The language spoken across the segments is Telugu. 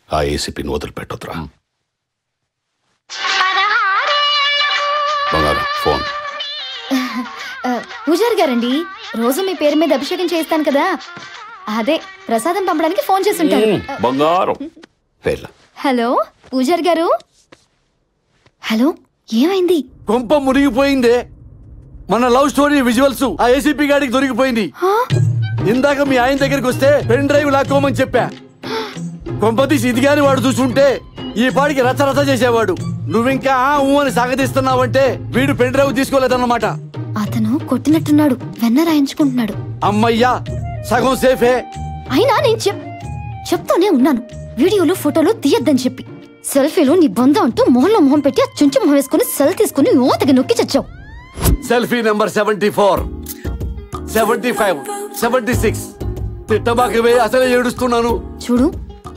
ఆ ఏసీపీని వదిలిపెట్టొద్దురా. బంగారం ఫోన్. పూజారి గారండి, రోజు మీ పేరు మీద అభిషేకం చేస్తాను కదా, అదే ప్రసాదం పంపడానికి ఫోన్ చేసి ఉంటారు. బంగారం. హలో పూజారి గారు. హలో, ఏమైంది? కొంప మునిగిపోయిందే. మన లవ్ స్టోరీ విజువల్స్ ఆ ఏసీపీ గాడికి దొరికిపోయింది. ఇందాక మీ ఆయన దగ్గరికి వస్తే పెన్ డ్రైవ్ లాక్కోమని చెప్పా. కొంపతీసి ఇది గాని వాడు చూసుంటే ఈ పాడికి రచ్చరచ్చ చేసేవాడు. నువ్వింకా అని సాగదీస్తున్నావంటే వీడు పెన్ డ్రైవ్ తీసుకోలేదన్నమాట. అతను కొట్టినట్టున్నాడు, వెన్న రాయించుకుంటున్నాడు. అమ్మయ్యా, సగం సేఫే. అయినా నేను చెప్తూనే ఉన్నాను, వీడియోలు ఫోటోలు తీయద్దని చెప్పి. సెల్ఫీలు నీ బంధం అంటూ మొహంలో మొహం పెట్టి ఆ చుంచు మొహం వేసుకుని సెల్ తీసుకుని ఓతకి నొక్కి చచ్చావు. Selfie number 74, 75, 76. తిట్టబాకవే, అసలే ఏడుస్తున్నాను. చూడు,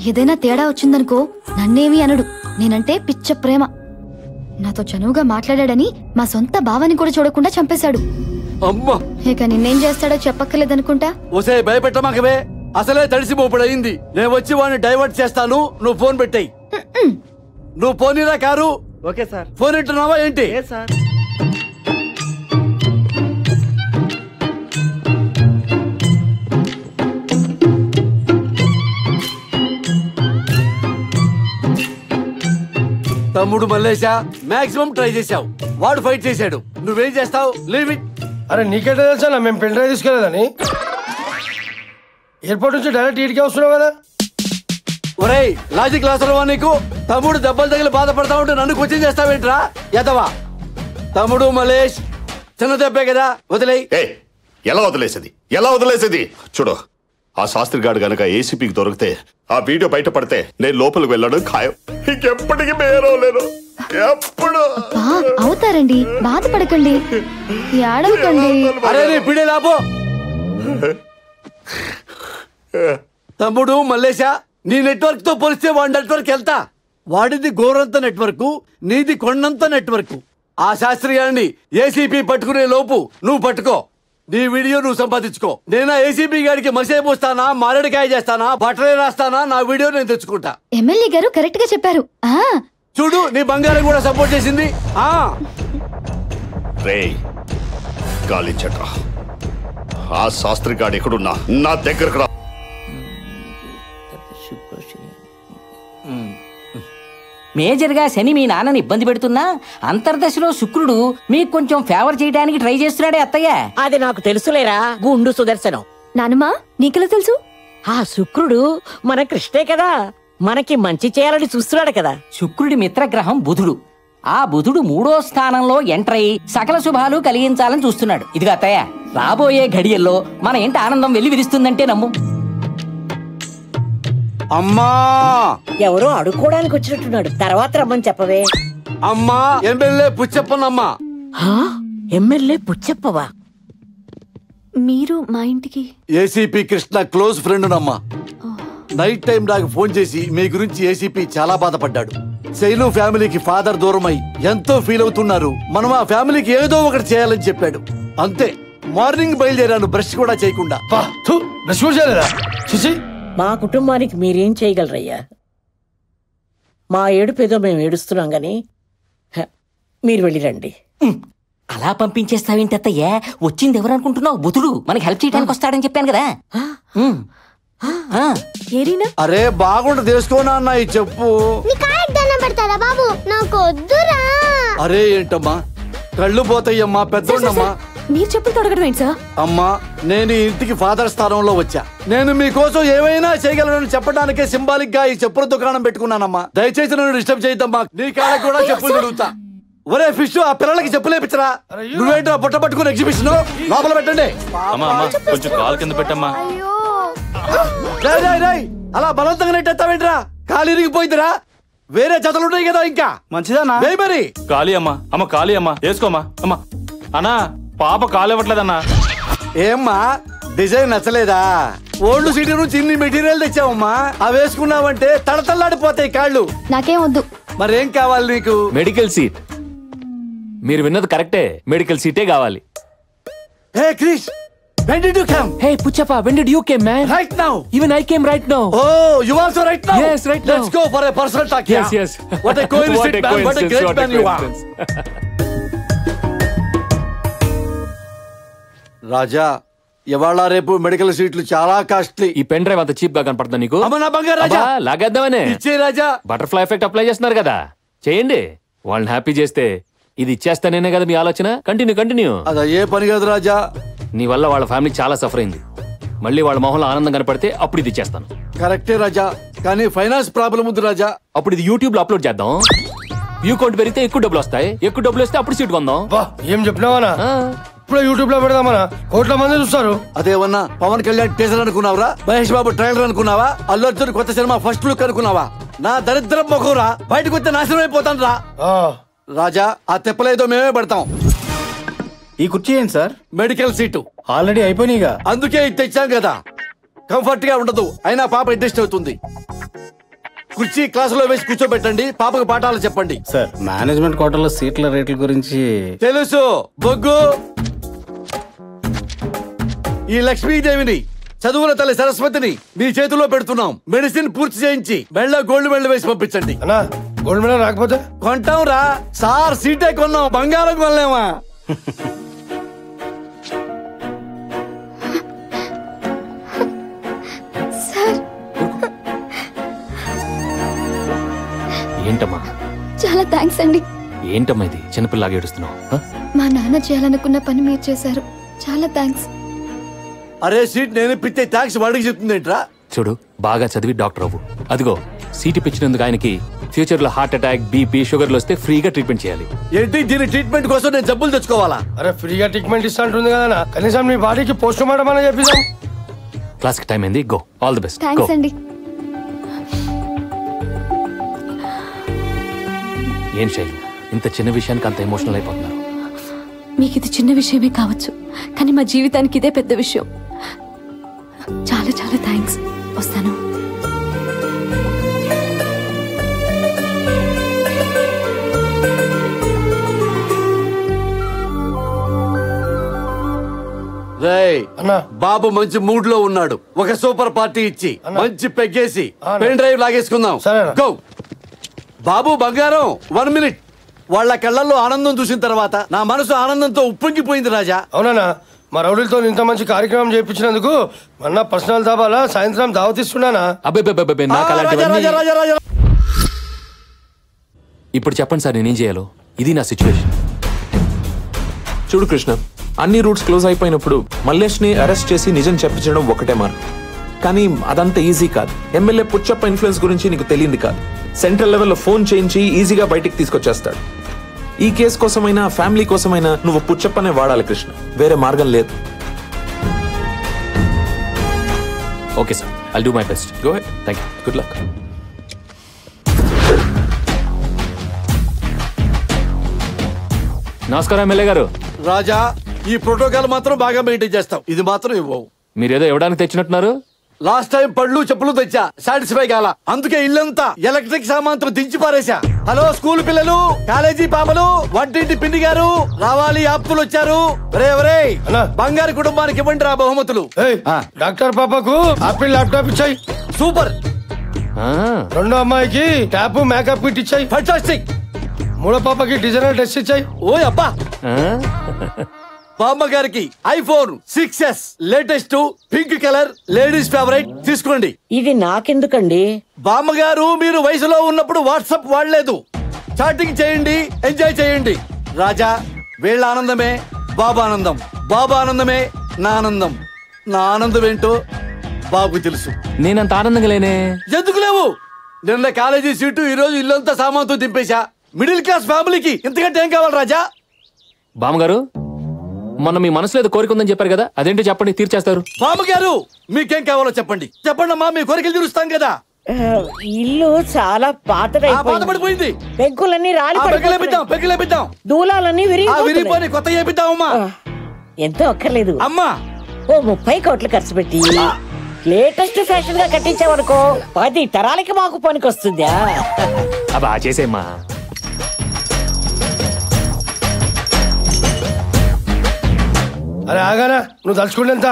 ఏదైనా తేడా వచ్చిందనుకో నన్నేమి అనడు. నేనంటే పిచ్చ ప్రేమ. నాతో చనువుగా మాట్లాడాడని మా సొంత భావాన్ని కూడా చూడకుండా చంపేశాడు. అమ్మా, ఇక నిన్నేం చేస్తాడో చెప్పక్కర్లేదనుకుంటా. ఓసే భయపెట్టమాకవే, అసలే తడిసిపోపడయింది. నేను వచ్చి వాడిని డైవర్ట్ చేస్తాను, నువ్వు ఫోన్ పెట్టాయి. నువ్వు పోనీరా కారు. Okay sir. ఫోన్ ఇట్టున్నావా ఏంటి? సార్. తమ్ముడు మల్లేశా, మాక్సిమం ట్రై చేశావు. వాడు ఫైట్ చేశాడు, నువ్వేం చేస్తావు? Leave it. అరే నీకేటా తెలుసా మేము పెన్ డ్రైవ్ తీసుకోలేదని? ఎయిర్పోర్ట్ నుంచి డైరెక్ట్ ఈడికే వస్తున్నావు కదా. ఒరేయ్, లాజిక్ లాసరవా నీకు? తమ్ముడు దెబ్బలు తగిలి బాధపడతా ఉంటే నన్ను క్వశ్చన్ చేస్తావేంట్రా ఎదవా? తమ్ముడు మలేష్, చిన్న దెబ్బే కదా, వదిలేయ్. ఎలా వదిలేసేది? చూడు, ఆ శాస్త్రి గాడు గనక ఏసీపీకి దొరికితే, ఆ వీడియో బయట పడితే నేను లోపలికి వెళ్ళడం ఖాయం. ఇంకెప్పటికీ మేరవలేను. ఎప్పుడు అవుతారండి, బాధపడకండి, ఏడవకండి. అరే నీ పిడే లాపో. తమ్ముడు మల్లేశా, నీ నెట్వర్క్ తో పోలిస్తే వాడి నెట్వర్క్ వెళ్తా. వాడిది గోరంత నెట్వర్క్, నీది కొండంత నెట్వర్క్. ఆ శాస్త్రి గారిని ఏసీపీ పట్టుకునే లోపు నువ్వు పట్టుకో. నీ వీడియో నువ్వు సంపాదించుకో. నేను ఏసీపీ గారికి మసే పోస్తానా, మారేడుకాయ చేస్తానా, బట్టలే రాస్తానా, నా వీడియో నేను తెచ్చుకుంటా. ఎమ్మెల్యే గారు కరెక్ట్ గా చెప్పారు. చూడు, నీ బంగారం కూడా సపోర్ట్ చేసింది. రేయ్ గాలించట్రా, ఆ శాస్త్రి గాడు ఎక్కడున్నా నా దగ్గరకు రా. మేజర్ గా శని మీ నాన్నని ఇబ్బంది పెడుతున్నా అంతర్దశలో శుక్రుడు మీకు కొంచెం ఫేవర్ చేయడానికి ట్రై చేస్తున్నాడే అత్తయ్య. అది నాకు తెలుసులేరా గుండు సుదర్శనం. నానమ్మా, నీకెలా తెలుసు? ఆ శుక్రుడు మన కృష్ణే కదా, మనకి మంచి చేయాలని చూస్తున్నాడు కదా. శుక్రుడి మిత్రగ్రహం బుధుడు. ఆ బుధుడు 3వ స్థానంలో ఎంటర్ అయి సకల శుభాలు కలిగించాలని చూస్తున్నాడు. ఇదిగా అత్తయ్య, రాబోయే ఘడియల్లో మన ఏంటి ఆనందం వెళ్లి విరుస్తుందంటే నమ్ము. అమ్మా, ఎవరో అడుక్కోడానికి వచ్చినట్టున్నాడు, తర్వాత రమ్మని చెప్పవే. అమ్మా, ఎమ్మెల్యే పుచ్చప్పనమ్మా. ఎమ్మెల్యే పుచ్చప్పవా? మీరు మా ఇంటికి? ఏసీపీ కృష్ణ క్లోజ్ ఫ్రెండ్ నమ్మా. నైట్ టైం నాకు ఫోన్ చేసి మీ గురించి ఏసీపీ చాలా బాధపడ్డాడు. శైలు ఫ్యామిలీకి ఫాదర్ దూరమై ఎంతో ఫీల్ అవుతున్నారు, మనం ఆ ఫ్యామిలీకి ఏదో ఒకటి చేయాలని చెప్పాడు. అంతే, మార్నింగ్ బయలుదేరాను, బ్రష్ కూడా చేయకుండా. మా కుటుంబానికి మీరేం చేయగలరయ్యా? మా ఏడుపేదో మేము ఏడుస్తున్నాం గాని మీరు వెళ్ళిరండి. అలా పంపించేస్తావేంటి అత్తయ్య? వచ్చింది ఎవరు అనుకుంటున్నావు? బుధుడు మనకి హెల్ప్ చేయడానికి వస్తాడని చెప్పాను కదా. అరే బాగుంట తెలుసుకోనా అన్న, ఈ చెప్పు. అరే ఏంటమ్మా, కళ్ళు పోతాయమ్మా, పెద్దోళ్ళమ్మా. మీరు చెప్పులు తొడగడం ఏంటి సార్? అమ్మా, నేను ఈ ఇంటికి ఫాదర్ స్థానంలో వచ్చా. నేను మీకోసం ఏమైనా చేయగలను చెప్పడానికే సింబాలిక్ గా ఈ చెప్పుల దుకాణం పెట్టుకున్నానమ్మా. దయచేసి నన్ను డిస్టర్బ్ చేయద్దమ్మా. నీ కాళ్ళకి కూడా చెప్పులు తిరుగుతా. ఒరే ఫిష్, ఆ పిల్లలకి చెప్పులేపించరా. నువ్వేంటో బుట్ట పట్టుకుని ఎగ్జిబిషన్ లోపల పెట్టండి. కొంచెం కాలు కింద పెట్టమ్మా. అలా బలవంతంగా నెట్టేస్తావేంట్రా? కాలు ఇరిగిపోయిందిరా. వేరే జతలున్నాయి కదా ఇంకా. మంచిదన్నా మరి. కాళీ అమ్మా, అమ్మ కాళీ అమ్మా, వేసుకోమ్మా. అమ్మా అన్నా, పాప కాలు ఇవ్వట్లేదన్నా. ఏమ్మా, డిజైన్ నచ్చలేదా? ఓల్డ్ సిటీ నుంచి ఇన్ని మెటీరియల్ తెచ్చావమ్మా, అవి వేసుకున్నావంటే తడతల్లాడిపోతాయి కాళ్ళు. నాకేం వద్దు. మరేం కావాలి నీకు? Medical seat. మీరు విన్నది కరెక్టే, మెడికల్ సీటే కావాలి. హే Krish, When did you come? Hey, Puchappa, when did you came, man? Right now. Even I came right now. Oh, you also right now? Yes, right now. Let's go for a personal talk. Yes, yeah? yes. What a coincidence, man. What a great man you are. రాజా ఇవాళ రేపు మెడికల్ సీట్లు చాలా కాస్ట్లీ. ఈ పెన్ డ్రైవ్ అంత చీప్ గా కనపడుతుంది నీకు? అమ్మ నా బంగారు రాజా, లాగేద్దామనే ఇచ్చే రాజా. బటర్ఫ్లై ఎఫెక్ట్ అప్లై చేస్తున్నారు కదా, చేయండి. వాళ్ళని హ్యాపీ చేస్తే ఇది ఇచ్చేస్తానేనే కదా మీ ఆలోచన. కంటిన్యూ. అది ఏ పని కాదు రాజా. నీ వల్ల వాళ్ళ ఫ్యామిలీ చాలా సఫర్ అయింది. మళ్ళీ వాళ్ళ మొహంలో ఆనందం కనపడితే అప్పుడు ఇది ఇచ్చేస్తాను. కరెక్టే రాజా, కానీ ఫైనాన్స్ ప్రాబ్లం ఉంది రాజా. అప్పుడు ఇది యూట్యూబ్ లో అప్లోడ్ చేద్దాం. వ్యూ కౌంట్ పెరిగితే ఎక్కువ డబ్బులు వస్తాయి. ఎక్కువ డబ్బులు వస్తే అప్పుడు సీట్ కొందాం. ఏం చెప్పినావా? ఇప్పుడు యూట్యూబ్ లో పెడదామనా? కోట్ల మంది చూస్తారు. అదేమన్నా పవన్ కళ్యాణ్ టీజర్ అనుకున్నావరా? మహేష్ బాబు ట్రైలర్ అనుకున్నావా? అల్లు అర్జున్ కొత్త సినిమా ఫస్ట్ లుక్ అనుకున్నావా? నా దరిద్రం మొఖంరా, బయటకు వస్తే నాశనం అయిపోతాను రా. రాజా, ఆ తెప్పలేదో మేమే పడతాం. ఈ కుర్చీ ఏంటి సార్? మెడికల్ సీటు ఆల్రెడీ అయిపోయినాయిగా. అందుకే ఇది తెచ్చాం కదా. కంఫర్ట్ గా ఉండదు, అయినా పాప అడ్జస్ట్ అవుతుంది. కుర్చీ క్లాసులో వేసి కూర్చోబెట్టండి, పాపకు పాఠాలు చెప్పండి. సార్, మేనేజ్మెంట్ కోటాలో సీట్ల రేట్ల గురించి తెలుసు బొగ్గు. ఈ లక్ష్మీదేవిని, చదువుల తల్లి సరస్వతిని మీ చేతిలో పెడుతున్నాం. మెడిసిన్ పూర్తి చేయించి మెళ్ళ గోల్డ్ మెడల్ వేసి పంపించండి. గోల్డ్ మెడల్ రాకపోతే కొంటాం రా సార్. సీటే కొన్నాం, బంగారం కొనలేమా? ఏంటమ్మా? చాలా థ్యాంక్స్ అండి. ఏంటమ్మా ఇది చిన్నపిల్లలాగా ఏడుస్తున్నావు? మా నాన్న చేయాలనుకున్న పని మీరు చేశారు. చాలా థ్యాంక్స్. అరే సీట్ నేను ఇప్పితే థ్యాంక్స్ వాడికి చెప్తుందేంట్రా? చూడు, బాగా చదివి డాక్టర్ అవ్వు. అదిగో సీటు ఇప్పించినందుకు ఆయనకి ఫ్యూచర్ లో హార్ట్ అటాక్, బీపీ, షుగర్లు వస్తే ఫ్రీగా ట్రీట్మెంట్ చేయాలి. ఏంటి దీని ట్రీట్మెంట్ కోసం నేను జబ్బులు తెచ్చుకోవాలా? అరే ఫ్రీగా ట్రీట్మెంట్ ఇస్తా ఉంటుంది కదా, కనీసం మీ బాడీకి పోస్ట్ మార్టం అని చెప్పిస్తాం. క్లాస్ కి టైం అయింది, go. All the best. Thanks అండి. ఏం శైలు, ఇంత చిన్న విషయానికి అంత ఎమోషనల్ అయిపోతున్నారు? మీకు ఇది చిన్న విషయమే కావచ్చు, కానీ మా జీవితానికి ఇదే పెద్ద విషయం. చాలా చాలా థ్యాంక్స్. వస్తాను. బాబు మంచి మూడ్ లో ఉన్నాడు. ఒక సూపర్ పార్టీ ఇచ్చి మంచి పెగ్గేసి పెన్ డ్రైవ్ లాగేసుకుందాం. గో బాబు బంగారం. 1 మినిట్. వాళ్ళ కళ్ళల్లో ఆనందం చూసిన తర్వాత నా మనసు ఆనందంతో ఉప్పొంగిపోయింది రాజా. అవునా? మా రౌడీలతో ఇంత మంచి కార్యక్రమం చేయించినందుకు మొన్న పర్సనల్ దాబాలా సాయంత్రం దావతిస్తున్నానా? ఇప్పుడు చెప్పండి సార్, నేనేం చేయాలో? ఇది నా సిచ్యువేషన్. చూడు కృష్ణ, అన్ని రూట్స్ క్లోజ్ అయిపోయినప్పుడు మల్లేష్ ని అరెస్ట్ చేసి నిజం చెప్పించడం ఒకటే మార్గం. కానీ అదంతా ఈజీ కాదు. ఎమ్మెల్యే పుచ్చప్ప ఇన్ఫ్లుయెన్స్ గురించి నీకు తెలియంది కాదు. సెంట్రల్ లెవెల్లో ఫోన్ చేయించి ఈజీగా బయటికి తీసుకొచ్చేస్తాడు. ఈ కేసు కోసమైనా ఫ్యామిలీ కోసమైనా నువ్వు పుచ్చప్పనే వాడాలి కృష్ణ, వేరే మార్గం లేదు. Okay sir, I'll do my best. Go ahead. Thank you. Good luck. నమస్కారం ఎమ్మెల్యే గారు. రాజా, ఈ ప్రోటోకాల్ మాత్రం బాగా మెయింటైన్ చేస్తాం. ఇది మాత్రం ఇవ్వవు. మీరేదో ఇవ్వడానికి తెచ్చినట్టున్నారు. లాస్ట్ టైం పళ్ళు చెప్పులు తెచ్చా, సాటిస్ఫై కాల. అందుకే ఇల్లంతా ఎలక్ట్రిక్ సామాన్తో దించి పారేశా. హలో స్కూల్ పిల్లలు, కాలేజీ పాపలు, వంటింటి పిన్ని గారు, రావాలి ఆప్తులు వచ్చారు. బంగారు కుటుంబానికి ఇవ్వండి రా బహుమతులు. డాక్టర్ పాపకు ఆపిల్ ల్యాప్టాప్ ఇచ్చాయి. సూపర్. రెండో అమ్మాయికి ట్యాప్ మేకప్ కిట్ ఇచ్చాయి. ఫంటాస్టిక్. మూడో పాపకి డిజైనర్ డ్రెస్ ఇచ్చాయి. ఓ అబ్బా. బామ్మ గారికి iPhone 6s latest pink colour ladies favourite తీసుకోండి. ఇది నాకెందుకండి? బామ్మగారు మీరు వయసులో ఉన్నప్పుడు వాట్సాప్ వాడలేదు. చాటింగ్ చేయండి, ఎంజాయ్ చేయండి. రాజా, వీళ్ళ ఆనందమే బాబా ఆనందం, బాబా ఆనందమే నా ఆనందం. నా ఆనందం ఏంటో బాబు తెలుసు. నేనంత ఆనందంగా లేనే. ఎందుకు లేవు? నిన్న కాలేజీ సీటు, ఈ రోజు ఇల్లంతా సామాన్తో దింపేశా. మిడిల్ క్లాస్ ఫ్యామిలీకి ఇంతకంటే ఏం కావాలి రాజా? బామ్మగారు, మొన్న మీ మనసులో ఏదో కోరిక ఉందని చెప్పారు కదా, అదేంటో చెప్పండి, తీర్చేస్తారు. బామ్మగారు, మీకేం కావాలో చెప్పండి. చెప్పండి అమ్మా, మీ కోరికలు తీరుస్తాం కదా. ఇల్లు చాలా పాతపడిపోయింది. పెంకులన్నీ పెగ్గులేపిద్దాం. దూలాలన్నీ విరిగిపోయి కొత్త చేపిద్దామమ్మా. ఎంతో అక్కర్లేదు అమ్మా. ఓ 30 కోట్లు ఖర్చు పెట్టి లేటెస్ట్ ఫ్యాషన్ గా కట్టించావనుకో 10 తరాలకి మాకు పనికొస్తుందా? అబ్బా చేసేమ్మా. అరే ఆగానా, నువ్వు తలుచుకుంటే ఎంత?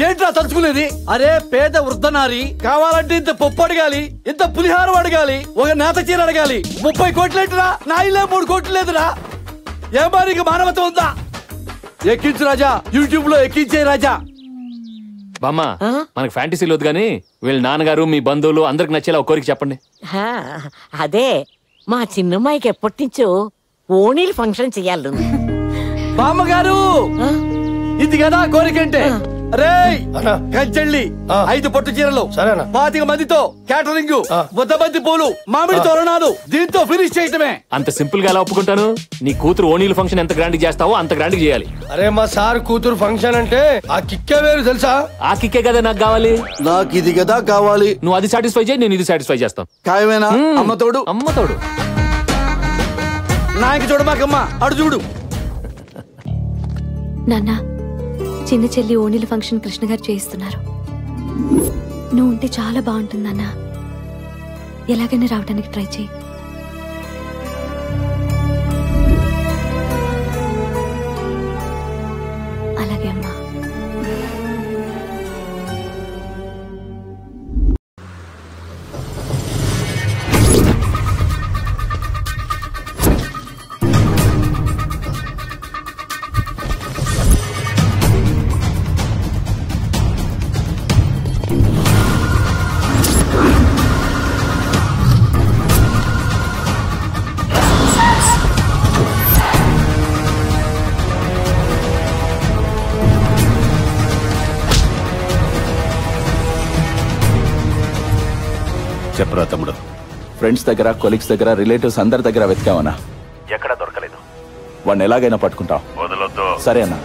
ఏంట్రా తలుచుకునేది? అరే పేద వృద్ధనారి కావాలంటే ఇంత పప్పు అడగాలి, ఇంత పులిహారం అడగాలి, ఒక నేత చీర అడగాలి. 30 కోట్లేంటిరా? నా ఇల్లే 3 కోట్లు లేదురా. ఏమారికి మానవత ఉందా? ఎక్కించు రాజా, యూట్యూబ్ లో ఎక్కించే రాజా. బామ్మ మనకు ఫ్యాంటసీలు వద్దు కానీ వీళ్ళ నాన్నగారు మీ బంధువులు అందరికి నచ్చేలా ఒక కోరిక చెప్పండి. అదే మా చిన్నమ్మాయికి ఎప్పటి నుంచో ఓణీలు ఫంక్షన్ చెయ్యాలి. బామ్మగారు ఇది కదా కోరికంటే. రే కంచెళ్ళి 5 పట్టు చీరలు, 25 మందితో క్యాటరింగ్, 100 మంది పూలు, మామిడి తోరణాలు, దీంతో ఫినిష్ చేయటమే. అంత సింపుల్ గా ఎలా ఒప్పుకుంటాను? నీ కూతురు ఓణీల ఫంక్షన్ ఎంత గ్రాండ్ చేస్తావో అంత గ్రాండ్ చేయాలి. అరే మా సార్ కూతురు ఫంక్షన్ అంటే ఆ కిక్కే వేరు తెలుసా? ఆ కిక్కే కదా నాకు కావాలి. నాకు ఇది కదా కావాలి. నువ్వు అది సాటిస్ఫై చేయి, నేను ఇది సాటిస్ఫై చేస్తాను. ఖాయమేనా? అమ్మ తోడు. అమ్మ తోడు. నాకు చూడమాకమ్మా, అడు చూడు. నాన్న, చిన్న చెల్లి ఓణీల ఫంక్షన్ కృష్ణ గారు చేయిస్తున్నారు. నువ్వు ఉంటే చాలా బాగుంటుంది నాన్న. ఎలాగైనా రావడానికి ట్రై చేయి. అలాగే అమ్మా. చెప్పరా తమ్ముడు. ఫ్రెండ్స్ దగ్గర, కొలీగ్స్ దగ్గర, రిలేటివ్స్ అందరి దగ్గర వెతికామన్నా, ఎక్కడా దొరకలేదు. వాడిని ఎలాగైనా పట్టుకుంటాం. వదలొద్దు. సరే అన్నా.